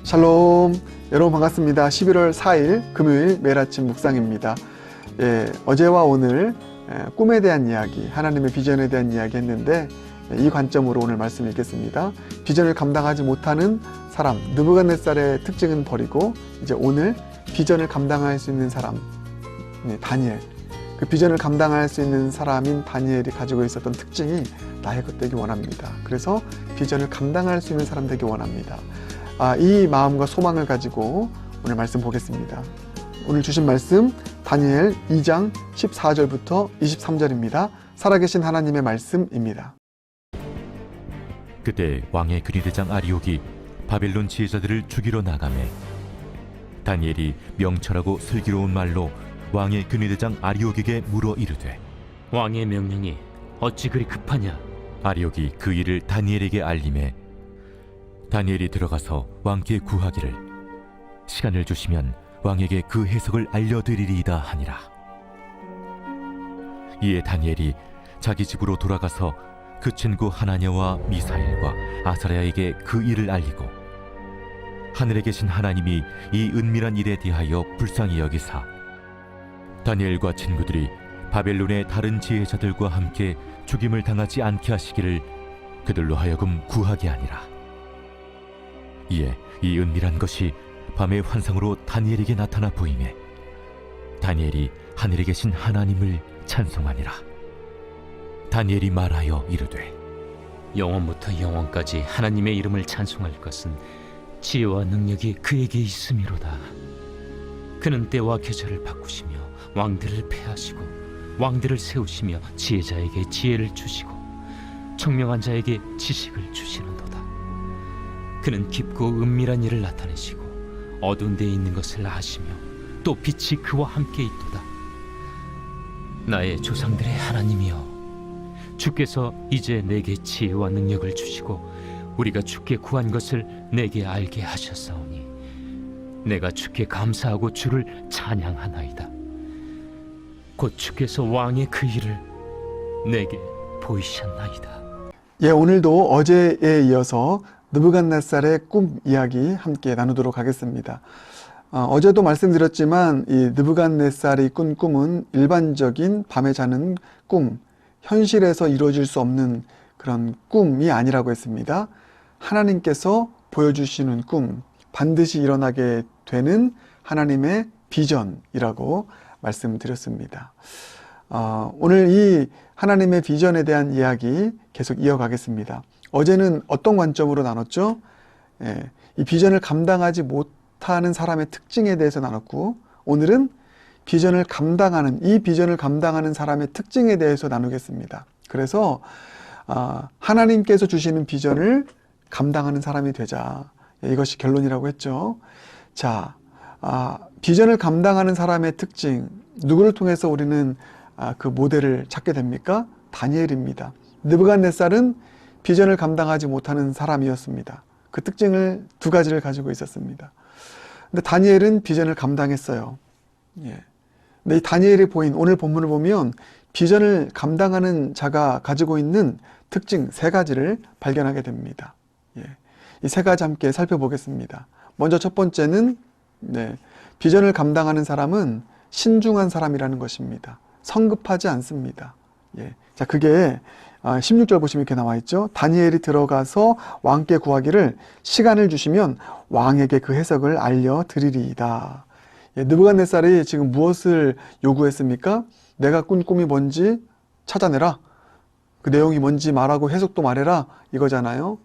샬롬, 여러분 반갑습니다. 11월 4일 금요일 매일 아침 묵상입니다. 어제와 오늘 꿈에 대한 이야기, 하나님의 비전에 대한 이야기 했는데 이 관점으로 오늘 말씀 읽겠습니다. 비전을 감당하지 못하는 사람, 느부갓네살의 특징은 버리고 이제 오늘 비전을 감당할 수 있는 사람, 다니엘. 그 비전을 감당할 수 있는 사람인 다니엘이 가지고 있었던 특징이 나의 것 되기 원합니다. 그래서 비전을 감당할 수 있는 사람 되기 원합니다. 이 마음과 소망을 가지고 오늘 말씀 보겠습니다. 오늘 주신 말씀 다니엘 2장 14절부터 23절입니다. 살아계신 하나님의 말씀입니다. 그때 왕의 근위대장 아리옥이 바벨론 지혜자들을 죽이러 나가매 다니엘이 명철하고 슬기로운 말로 왕의 근위대장 아리옥에게 물어 이르되 왕의 명령이 어찌 그리 급하냐? 아리옥이 그 일을 다니엘에게 알림해 다니엘이 들어가서 왕께 구하기를 시간을 주시면 왕에게 그 해석을 알려드리리이다 하니라. 이에 다니엘이 자기 집으로 돌아가서 그 친구 하나냐와 미사엘과 아사랴에게 그 일을 알리고 하늘에 계신 하나님이 이 은밀한 일에 대하여 불쌍히 여기사 다니엘과 친구들이 바벨론의 다른 지혜자들과 함께 죽임을 당하지 않게 하시기를 그들로 하여금 구하게 하니라. 이에 이 은밀한 것이 밤의 환상으로 다니엘에게 나타나 보이매 다니엘이 하늘에 계신 하나님을 찬송하니라. 다니엘이 말하여 이르되 영원부터 영원까지 하나님의 이름을 찬송할 것은 지혜와 능력이 그에게 있음이로다. 그는 때와 계절을 바꾸시며 왕들을 패하시고 왕들을 세우시며 지혜자에게 지혜를 주시고 청명한 자에게 지식을 주시는도다. 그는 깊고 은밀한 일을 나타내시고 어두운 데에 있는 것을 아시며 또 빛이 그와 함께 있도다. 나의 조상들의 하나님이여, 주께서 이제 내게 지혜와 능력을 주시고 우리가 주께 구한 것을 내게 알게 하셨사오니 내가 주께 감사하고 주를 찬양하나이다. 곧 주께서 왕의 그 일을 내게 보이셨나이다. 오늘도 어제에 이어서 느부갓네살의 꿈 이야기 함께 나누도록 하겠습니다. 어제도 말씀드렸지만 이 느부갓네살이 꾼 꿈은 일반적인 밤에 자는 꿈, 현실에서 이루어질 수 없는 그런 꿈이 아니라고 했습니다. 하나님께서 보여주시는 꿈, 반드시 일어나게 되는 하나님의 비전이라고 말씀드렸습니다. 오늘 이 하나님의 비전에 대한 이야기 계속 이어가겠습니다. 어제는 어떤 관점으로 나눴죠? 이 비전을 감당하지 못하는 사람의 특징에 대해서 나눴고, 오늘은 비전을 감당하는, 이 비전을 감당하는 사람의 특징에 대해서 나누겠습니다. 그래서 하나님께서 주시는 비전을 감당하는 사람이 되자. 이것이 결론이라고 했죠. 자, 비전을 감당하는 사람의 특징, 누구를 통해서 우리는 그 모델을 찾게 됩니까? 다니엘입니다. 느부갓네살은 비전을 감당하지 못하는 사람이었습니다. 그 특징을 두 가지를 가지고 있었습니다. 근데 다니엘은 비전을 감당했어요. 근데 이 다니엘이 보인 오늘 본문을 보면 비전을 감당하는 자가 가지고 있는 특징 세 가지를 발견하게 됩니다. 이 세 가지 함께 살펴보겠습니다. 먼저 첫 번째는 비전을 감당하는 사람은 신중한 사람이라는 것입니다. 성급하지 않습니다. 자, 그게 16절 보시면 이렇게 나와 있죠. 다니엘이 들어가서 왕께 구하기를 시간을 주시면 왕에게 그 해석을 알려드리리이다. 느부갓네살이 지금 무엇을 요구했습니까? 내가 꾼 꿈이 뭔지 찾아내라. 그 내용이 뭔지 말하고 해석도 말해라. 이거잖아요.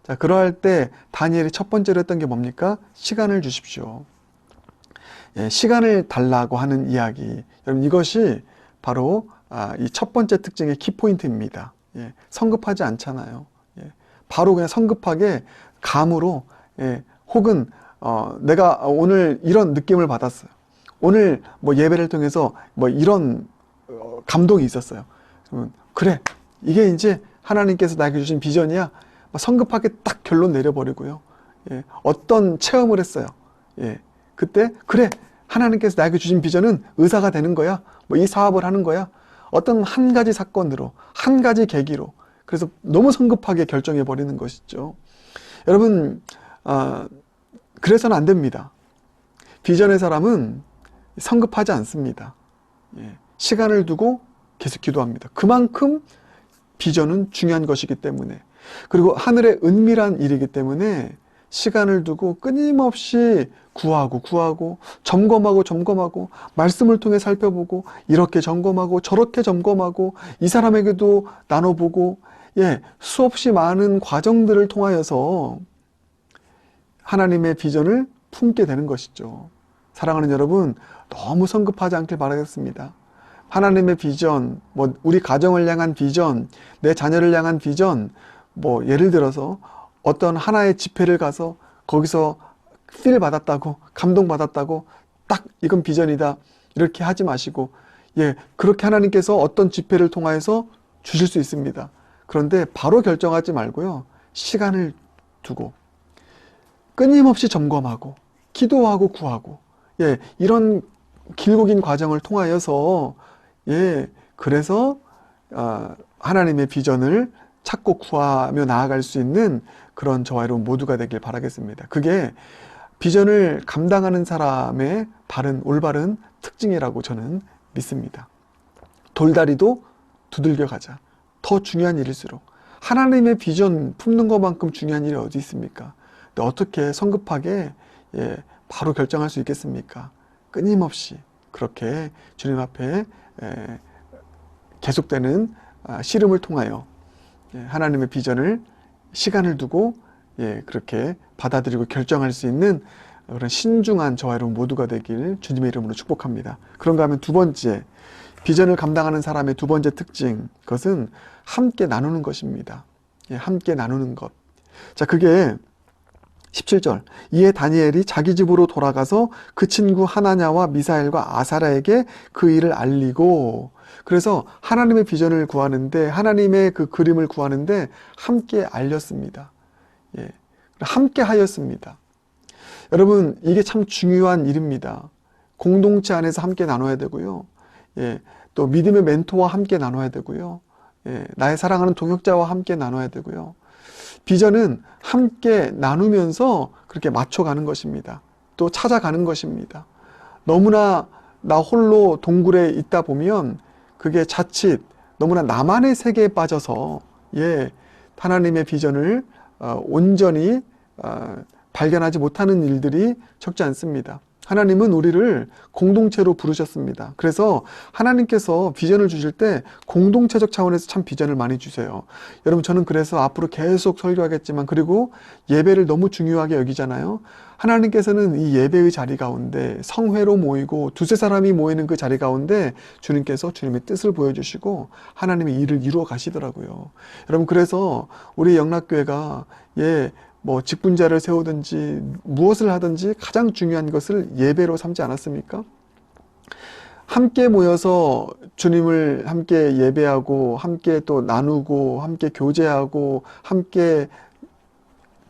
자, 그러할 때 다니엘이 첫 번째로 했던 게 뭡니까? 시간을 주십시오. 시간을 달라고 하는 이야기. 여러분, 이것이 바로 이 첫 번째 특징의 키포인트입니다. 성급하지 않잖아요. 바로 그냥 성급하게 감으로, 혹은 내가 오늘 이런 느낌을 받았어요. 오늘 뭐 예배를 통해서 뭐 이런 감동이 있었어요. 그러면 그래, 이게 이제 하나님께서 나에게 주신 비전이야. 성급하게 딱 결론 내려버리고요. 어떤 체험을 했어요. 그때 그래, 하나님께서 나에게 주신 비전은 의사가 되는 거야. 뭐 이 사업을 하는 거야. 어떤 한 가지 사건으로, 한 가지 계기로. 그래서 너무 성급하게 결정해 버리는 것이죠. 여러분, 그래서는 안 됩니다. 비전의 사람은 성급하지 않습니다. 예, 시간을 두고 계속 기도합니다. 그만큼 비전은 중요한 것이기 때문에, 그리고 하늘의 은밀한 일이기 때문에 시간을 두고 끊임없이 구하고 점검하고 말씀을 통해 살펴보고 이렇게 점검하고 저렇게 점검하고 이 사람에게도 나눠보고, 예, 수없이 많은 과정들을 통하여서 하나님의 비전을 품게 되는 것이죠. 사랑하는 여러분, 너무 성급하지 않길 바라겠습니다. 하나님의 비전, 우리 가정을 향한 비전, 내 자녀를 향한 비전, 예를 들어서 어떤 하나의 집회를 가서 거기서 필 받았다고, 감동 받았다고, 딱 이건 비전이다, 이렇게 하지 마시고, 예, 그렇게 하나님께서 어떤 집회를 통하여서 주실 수 있습니다. 그런데 바로 결정하지 말고요, 시간을 두고 끊임없이 점검하고 기도하고 구하고, 예, 이런 길고 긴 과정을 통하여서, 예, 그래서 하나님의 비전을 찾고 구하며 나아갈 수 있는 그런 저와 여러분 모두가 되길 바라겠습니다. 그게 비전을 감당하는 사람의 올바른 특징이라고 저는 믿습니다. 돌다리도 두들겨 가자. 더 중요한 일일수록 하나님의 비전 품는 것만큼 중요한 일이 어디 있습니까? 근데 어떻게 성급하게, 예, 바로 결정할 수 있겠습니까? 끊임없이 그렇게 주님 앞에 계속되는 씨름을 통하여, 예, 하나님의 비전을 시간을 두고, 예, 그렇게 받아들이고 결정할 수 있는 그런 신중한 저와 여러분 모두가 되길 주님의 이름으로 축복합니다. 그런가 하면 두 번째, 비전을 감당하는 사람의 두 번째 특징, 그것은 함께 나누는 것입니다. 예, 함께 나누는 것. 자, 그게 17절. 이에 다니엘이 자기 집으로 돌아가서 그 친구 하나냐와 미사엘과 아사랴에게 그 일을 알리고, 그래서 하나님의 비전을 구하는데, 하나님의 그 그림을 구하는데 함께 알렸습니다. 예, 함께 하였습니다. 여러분, 이게 참 중요한 일입니다. 공동체 안에서 함께 나눠야 되고요. 예, 또 믿음의 멘토와 함께 나눠야 되고요. 예, 나의 사랑하는 동역자와 함께 나눠야 되고요. 비전은 함께 나누면서 그렇게 맞춰가는 것입니다. 또 찾아가는 것입니다. 너무나 나 홀로 동굴에 있다 보면 그게 자칫 너무나 나만의 세계에 빠져서, 예, 하나님의 비전을 온전히 발견하지 못하는 일들이 적지 않습니다. 하나님은 우리를 공동체로 부르셨습니다. 그래서 하나님께서 비전을 주실 때 공동체적 차원에서 참 비전을 많이 주세요. 여러분, 저는 그래서 앞으로 계속 설교하겠지만, 그리고 예배를 너무 중요하게 여기잖아요. 하나님께서는 이 예배의 자리 가운데 성회로 모이고 두세 사람이 모이는 그 자리 가운데 주님께서 주님의 뜻을 보여주시고 하나님의 일을 이루어 가시더라고요. 여러분, 그래서 우리 영락교회가, 예, 직분자를 세우든지 무엇을 하든지 가장 중요한 것을 예배로 삼지 않았습니까? 함께 모여서 주님을 함께 예배하고, 함께 또 나누고, 함께 교제하고, 함께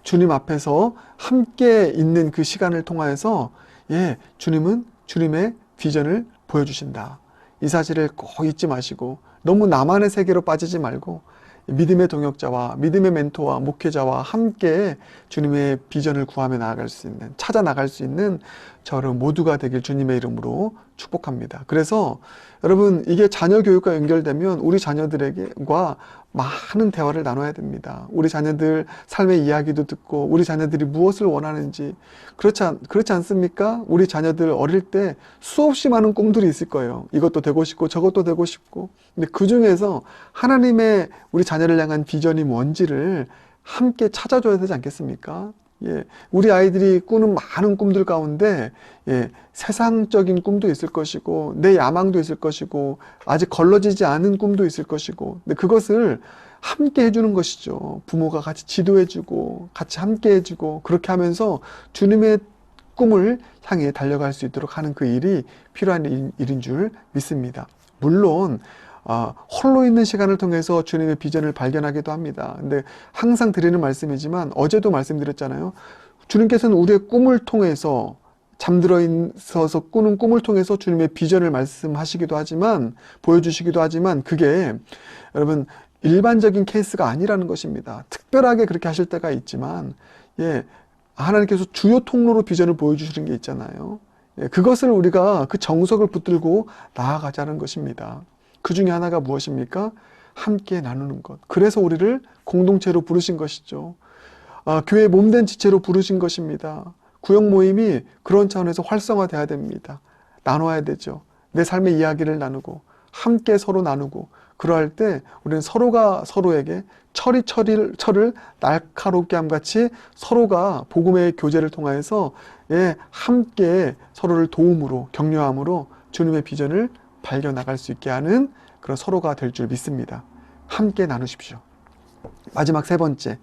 주님 앞에서 함께 있는 그 시간을 통하여서, 예, 주님은 주님의 비전을 보여주신다. 이 사실을 꼭 잊지 마시고, 너무 나만의 세계로 빠지지 말고 믿음의 동역자와 믿음의 멘토와 목회자와 함께 주님의 비전을 구하며 나아갈 수 있는, 찾아 나갈 수 있는 저를 모두가 되길 주님의 이름으로 축복합니다. 그래서 여러분, 이게 자녀 교육과 연결되면 우리 자녀들과 많은 대화를 나눠야 됩니다. 우리 자녀들 삶의 이야기도 듣고, 우리 자녀들이 무엇을 원하는지. 그렇지 않습니까? 우리 자녀들 어릴 때 수없이 많은 꿈들이 있을 거예요. 이것도 되고 싶고 저것도 되고 싶고. 근데 그 중에서 하나님의 우리 자녀를 향한 비전이 뭔지를 함께 찾아줘야 되지 않겠습니까? 예, 우리 아이들이 꾸는 많은 꿈들 가운데, 예, 세상적인 꿈도 있을 것이고 내 야망도 있을 것이고 아직 걸러지지 않은 꿈도 있을 것이고, 근데 그것을 함께 해주는 것이죠. 부모가 같이 지도해주고 같이 함께 해주고, 그렇게 하면서 주님의 꿈을 향해 달려갈 수 있도록 하는 그 일이 필요한 일인 줄 믿습니다. 물론 홀로 있는 시간을 통해서 주님의 비전을 발견하기도 합니다. 근데 항상 드리는 말씀이지만 어제도 말씀드렸잖아요. 주님께서는 우리의 꿈을 통해서, 잠들어 있어서 꾸는 꿈을 통해서 주님의 비전을 말씀하시기도 하지만, 보여주시기도 하지만, 그게 여러분 일반적인 케이스가 아니라는 것입니다. 특별하게 그렇게 하실 때가 있지만, 예, 하나님께서 주요 통로로 비전을 보여주시는 게 있잖아요. 예, 그것을 우리가 그 정석을 붙들고 나아가자는 것입니다. 그 중에 하나가 무엇입니까? 함께 나누는 것. 그래서 우리를 공동체로 부르신 것이죠. 교회 몸된 지체로 부르신 것입니다. 구역 모임이 그런 차원에서 활성화돼야 됩니다. 나눠야 되죠. 내 삶의 이야기를 나누고 함께 서로 나누고 그러할 때 우리는 서로가 서로에게 철을 날카롭게 함같이 서로가 복음의 교제를 통하여서 함께 서로를 도움으로 격려함으로 주님의 비전을 발견 나갈 수 있게 하는 그런 서로가 될 줄 믿습니다. 함께 나누십시오. 마지막 세 번째,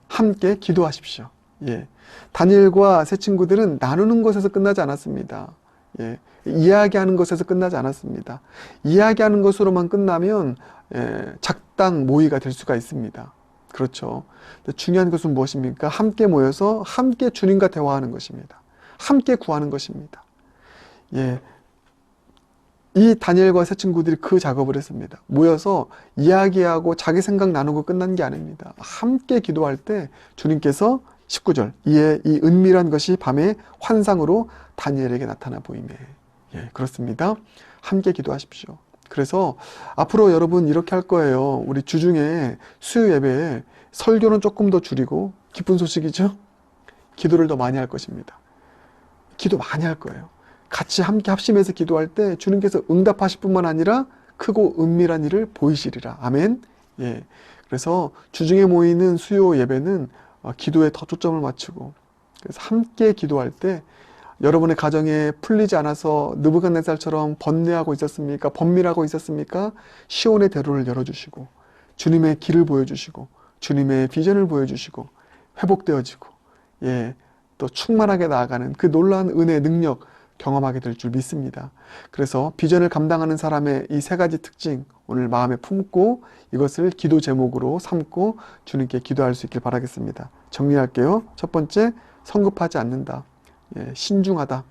함께 기도하십시오. 예. 다니엘과 세 친구들은 나누는 것에서 끝나지 않았습니다. 예. 이야기하는 것에서 끝나지 않았습니다. 이야기하는 것으로만 끝나면 작당 모의가 될 수가 있습니다. 그렇죠. 중요한 것은 무엇입니까? 함께 모여서 함께 주님과 대화하는 것입니다. 함께 구하는 것입니다. 예. 이 다니엘과 세 친구들이 그 작업을 했습니다. 모여서 이야기하고 자기 생각 나누고 끝난 게 아닙니다. 함께 기도할 때 주님께서 19절, 이에 이 은밀한 것이 밤의 환상으로 다니엘에게 나타나 보이매. 예, 그렇습니다. 함께 기도하십시오. 그래서 앞으로 여러분 이렇게 할 거예요. 우리 주중에 수요 예배에 설교는 조금 더 줄이고, 기쁜 소식이죠? 기도를 더 많이 할 것입니다. 기도 많이 할 거예요. 같이 함께 합심해서 기도할 때 주님께서 응답하실 뿐만 아니라 크고 은밀한 일을 보이시리라. 아멘. 예. 그래서 주중에 모이는 수요 예배는 기도에 더 초점을 맞추고, 그래서 함께 기도할 때 여러분의 가정에 풀리지 않아서 느부갓네살처럼 번뇌하고 있었습니까? 번밀하고 있었습니까? 시온의 대로를 열어주시고 주님의 길을 보여주시고 주님의 비전을 보여주시고 회복되어지고, 예, 또 충만하게 나아가는 그 놀라운 은혜의 능력 경험하게 될 줄 믿습니다. 그래서 비전을 감당하는 사람의 이 세 가지 특징 오늘 마음에 품고 이것을 기도 제목으로 삼고 주님께 기도할 수 있길 바라겠습니다. 정리할게요. 첫 번째, 성급하지 않는다. 예, 신중하다.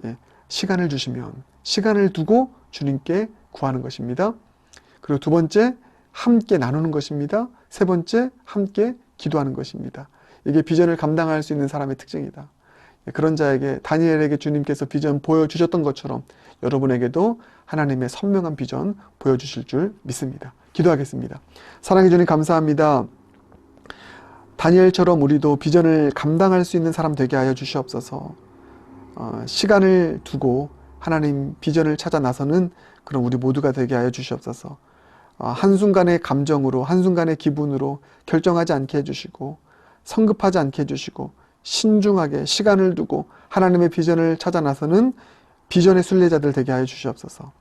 예, 시간을 주시면 시간을 두고 주님께 구하는 것입니다. 그리고 두 번째, 함께 나누는 것입니다. 세 번째, 함께 기도하는 것입니다. 이게 비전을 감당할 수 있는 사람의 특징이다. 그런 자에게, 다니엘에게 주님께서 비전 보여주셨던 것처럼 여러분에게도 하나님의 선명한 비전 보여주실 줄 믿습니다. 기도하겠습니다. 사랑해 주님 감사합니다. 다니엘처럼 우리도 비전을 감당할 수 있는 사람 되게 하여 주시옵소서. 시간을 두고 하나님 비전을 찾아 나서는 그런 우리 모두가 되게 하여 주시옵소서. 한순간의 감정으로, 한순간의 기분으로 결정하지 않게 해주시고, 성급하지 않게 해주시고, 신중하게 시간을 두고 하나님의 비전을 찾아 나서는 비전의 순례자들 되게 하여 주시옵소서.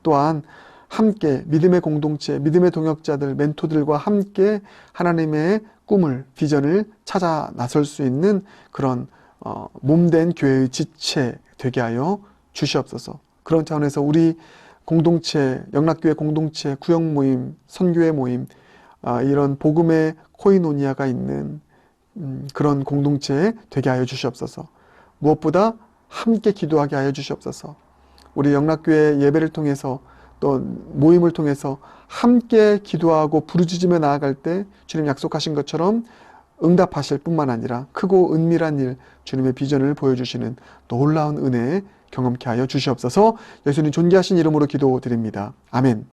또한 함께 믿음의 공동체, 믿음의 동역자들, 멘토들과 함께 하나님의 꿈을, 비전을 찾아 나설 수 있는 그런 몸된 교회의 지체 되게 하여 주시옵소서. 그런 차원에서 우리 공동체, 영락교회 공동체, 구역 모임, 선교회 모임, 이런 복음의 코이노니아가 있는 그런 공동체 되게 하여 주시옵소서. 무엇보다 함께 기도하게 하여 주시옵소서. 우리 영락교회 예배를 통해서 또 모임을 통해서 함께 기도하고 부르짖으며 나아갈 때 주님 약속하신 것처럼 응답하실 뿐만 아니라 크고 은밀한 일, 주님의 비전을 보여주시는 놀라운 은혜 경험케 하여 주시옵소서. 예수님 존귀하신 이름으로 기도드립니다. 아멘.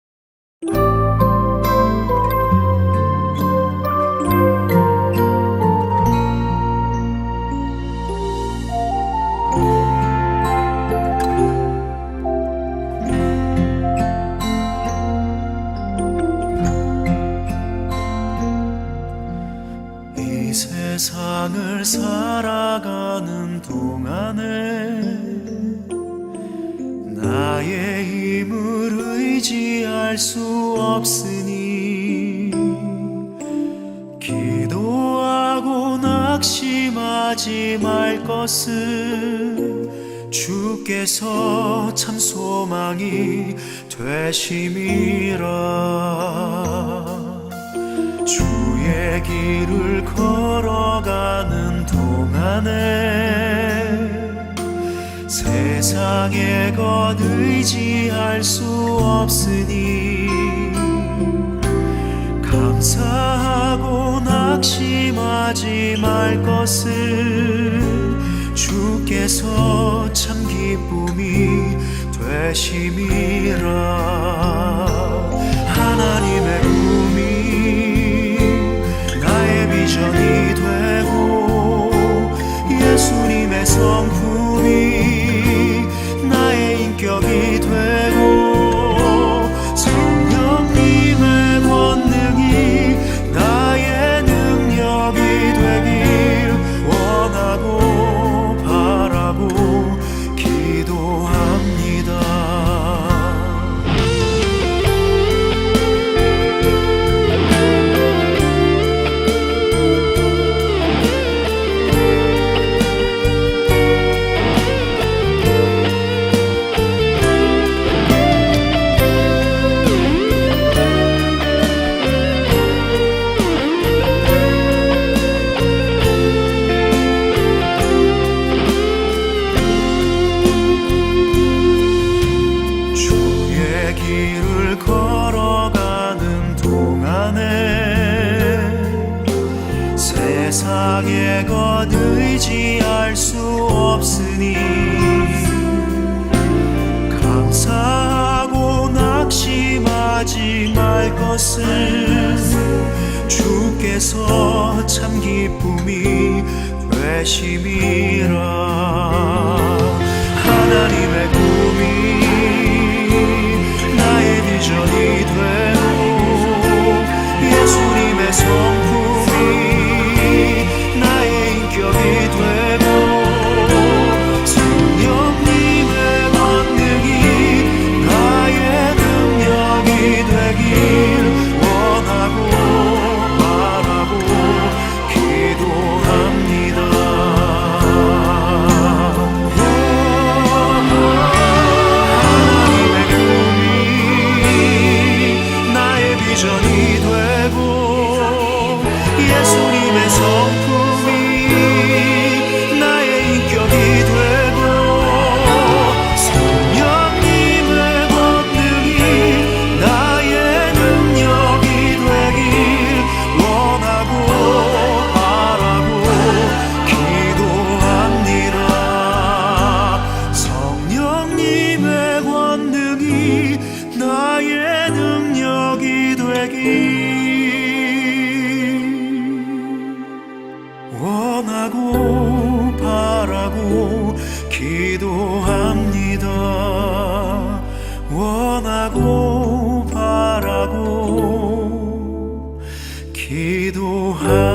이 세상을 살아가는 동안에 나의 힘을 의지할 수 없으니 기도하고 낙심하지 말 것은 주께서 참 소망이 되심이라. 주의 길을 걸어가는 동안에 세상의 것 의지할 수 없으니 감사하고 낙심하지 말 것을 주께서 참 기쁨이 되심이라. 하나님의 꿈이 나의 비전이 되고 예수님의 성품이 나의 인격이 되고 성령님의 권능이 나의 능력이 되길 원하고 바라고 기도합니다. 주의 길을 걸어가는 동안에 세상의 것 의지할 수 없으니 감사하고 낙심하지 말 것은 주께서 참 기쁨이 되심이라. 하나님의 꿈이 나의 비전이 되고 예수님의 성품이 나의 인격이 되고 성령님의 권능이 나의 능력이 되길 원하고 바라고 기도합니다. 하나님의 꿈이 나의 비전이 되고 예수님의 성품이 나의 인격이 되고 성령님의 권능이 나의 능력이 되길 원하고 바라고 기도합니다. 성령님의 권능이 나의 능력이 되길 원하고 바라고 기도합니다. 원하고 바라고 기도합니다.